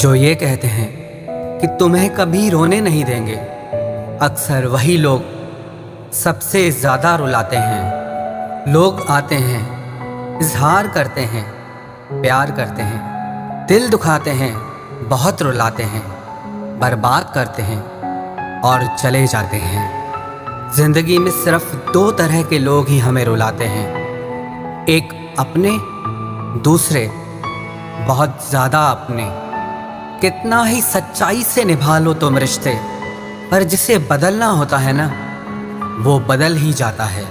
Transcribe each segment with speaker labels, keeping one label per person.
Speaker 1: जो ये कहते हैं कि तुम्हें कभी रोने नहीं देंगे, अक्सर वही लोग सबसे ज़्यादा रुलाते हैं। लोग आते हैं, इजहार करते हैं, प्यार करते हैं, दिल दुखाते हैं, बहुत रुलाते हैं, बर्बाद करते हैं और चले जाते हैं। ज़िंदगी में सिर्फ दो तरह के लोग ही हमें रुलाते हैं, एक अपने, दूसरे बहुत ज़्यादा अपने। कितना ही सच्चाई से निभा लो तुम रिश्ते, पर जिसे बदलना होता है ना, वो बदल ही जाता है।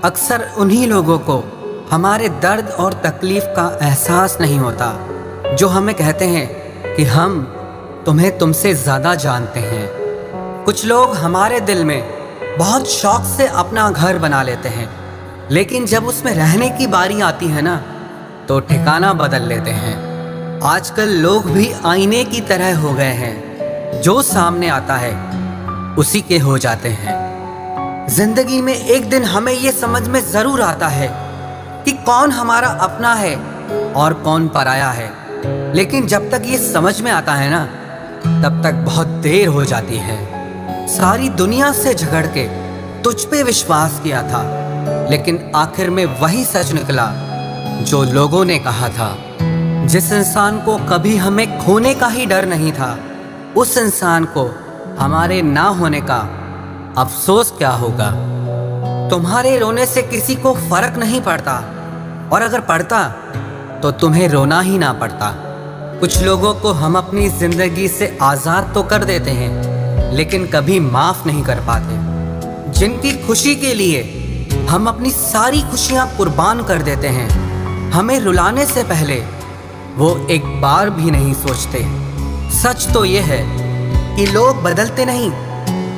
Speaker 1: अक्सर उन्हीं लोगों को हमारे दर्द और तकलीफ़ का एहसास नहीं होता जो हमें कहते हैं कि हम तुम्हें तुमसे ज़्यादा जानते हैं। कुछ लोग हमारे दिल में बहुत शौक़ से अपना घर बना लेते हैं, लेकिन जब उसमें रहने की बारी आती है ना, तो ठिकाना बदल लेते हैं। आजकल लोग भी आईने की तरह हो गए हैं, जो सामने आता है उसी के हो जाते हैं। जिंदगी में एक दिन हमें ये समझ में ज़रूर आता है कि कौन हमारा अपना है और कौन पराया है, लेकिन जब तक ये समझ में आता है ना, तब तक बहुत देर हो जाती है। सारी दुनिया से झगड़ के तुझ पे विश्वास किया था, लेकिन आखिर में वही सच निकला जो लोगों ने कहा था। जिस इंसान को कभी हमें खोने का ही डर नहीं था, उस इंसान को हमारे ना होने का अफसोस क्या होगा। तुम्हारे रोने से किसी को फर्क नहीं पड़ता, और अगर पड़ता तो तुम्हें रोना ही ना पड़ता। कुछ लोगों को हम अपनी जिंदगी से आज़ाद तो कर देते हैं, लेकिन कभी माफ़ नहीं कर पाते। जिनकी खुशी के लिए हम अपनी सारी खुशियां कुर्बान कर देते हैं, हमें रुलाने से पहले वो एक बार भी नहीं सोचते। सच तो ये है कि लोग बदलते नहीं,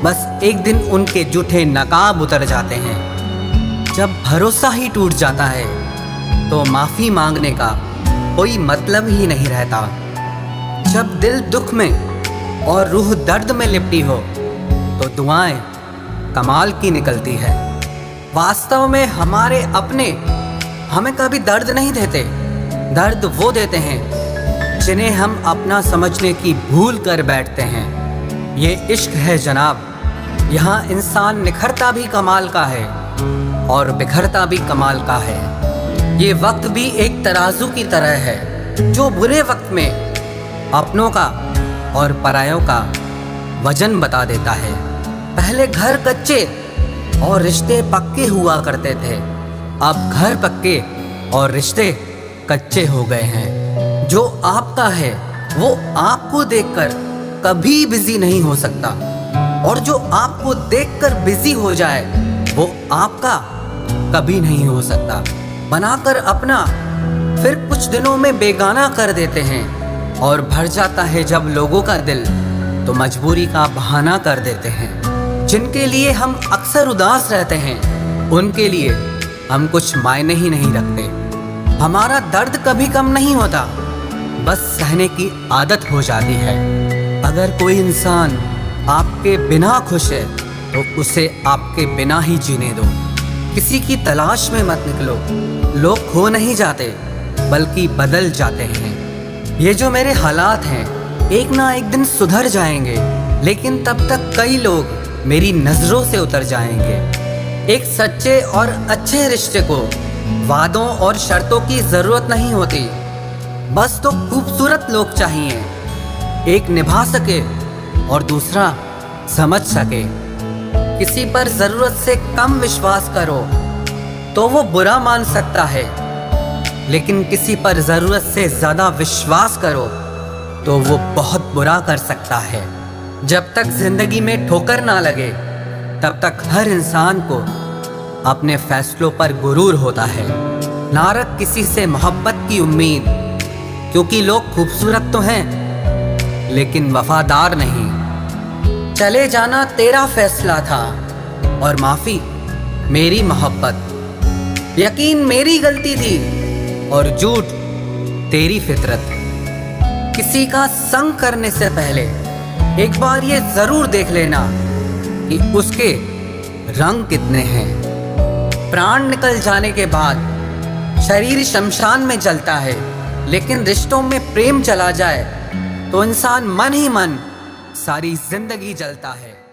Speaker 1: बस एक दिन उनके जूठे नकाब उतर जाते हैं। जब भरोसा ही टूट जाता है तो माफ़ी मांगने का कोई मतलब ही नहीं रहता। जब दिल दुख में और रूह दर्द में लिपटी हो, तो दुआएं कमाल की निकलती है। वास्तव में हमारे अपने हमें कभी दर्द नहीं देते, दर्द वो देते हैं जिन्हें हम अपना समझने की भूल कर बैठते हैं। ये इश्क है जनाब, यहाँ इंसान निखरता भी कमाल का है और बिखरता भी कमाल का है। ये वक्त भी एक तराजू की तरह है, जो बुरे वक्त में अपनों का और परायों का वजन बता देता है। पहले घर कच्चे और रिश्ते पक्के हुआ करते थे, अब घर पक्के और रिश्ते कच्चे हो गए हैं। जो आपका है वो आपको देखकर कभी बिजी नहीं हो सकता, और जो आपको देखकर बिजी हो जाए वो आपका कभी नहीं हो सकता। बनाकर अपना फिर कुछ दिनों में बेगाना कर देते हैं, और भर जाता है जब लोगों का दिल तो मजबूरी का बहाना कर देते हैं। जिनके लिए हम अक्सर उदास रहते हैं, उनके लिए हम कुछ मायने ही नहीं रखते। हमारा दर्द कभी कम नहीं होता, बस सहने की आदत हो जाती है। अगर कोई इंसान आपके बिना खुश है, तो उसे आपके बिना ही जीने दो। किसी की तलाश में मत निकलो। लोग खो नहीं जाते, बल्कि बदल जाते हैं। ये जो मेरे हालात हैं, एक ना एक दिन सुधर जाएंगे, लेकिन तब तक कई लोग मेरी नज़रों से उतर जाएंगे। एक सच्चे और अच्छे रिश्ते को वादों और शर्तों की ज़रूरत नहीं होती, बस तो खूबसूरत लोग चाहिए। एक निभा सके और दूसरा समझ सके। किसी पर ज़रूरत से कम विश्वास करो तो वो बुरा मान सकता है, लेकिन किसी पर ज़रूरत से ज़्यादा विश्वास करो तो वो बहुत बुरा कर सकता है। जब तक ज़िंदगी में ठोकर ना लगे, तब तक हर इंसान को अपने फैसलों पर गुरूर होता है। ना रख किसी से मोहब्बत की उम्मीद, क्योंकि लोग खूबसूरत तो हैं लेकिन वफादार नहीं। चले जाना तेरा फैसला था और माफ़ी मेरी मोहब्बत। यकीन मेरी गलती थी और झूठ तेरी फितरत। किसी का संग करने से पहले एक बार ये ज़रूर देख लेना कि उसके रंग कितने हैं। प्राण निकल जाने के बाद शरीर शमशान में जलता है, लेकिन रिश्तों में प्रेम चला जाए तो इंसान मन ही मन सारी जिंदगी जलता है।